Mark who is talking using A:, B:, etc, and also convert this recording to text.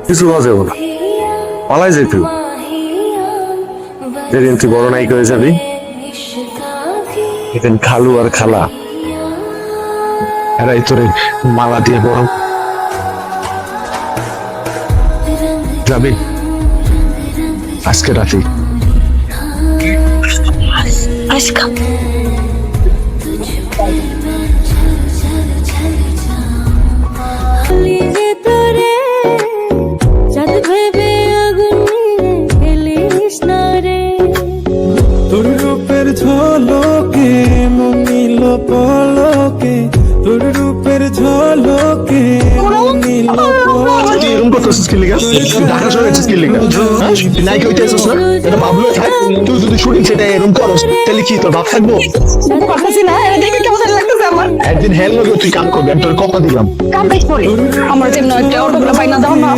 A: কিছু হওয়া যাবো না, পালাই যাই তুই। যেদিন তুই বড় নায়িক হয়ে যাবি, এদিন খালু আর খালা এরাই তোরে মালা দিয়ে বড় যাবি। আজকে রাতে
B: আজকা
C: তোর রূপের ঝলকে মনিল পলকে, তোর রূপের ঝলকে মনিল পলকে।
A: এরকম করতেছিস কি লিগা? ঢাকা শহরে আছিস কি লিগা? নায়িকা হইতে আসিস না? এটা ভাবলো থাক। তুই যদি শুটিং সেটা এরকম করস তাহলে কি তোর ভাব থাকবো?
B: করতেছি না, এটা দেখে কেমন লাগতেছে আমার।
A: একদিন হেল লগে তুই কাম করবি, আমি তোর কথা দিলাম।
B: কাম বেশ পড়ি আমার জন্য একটা অটোগ্রাফ আইনা দাও না।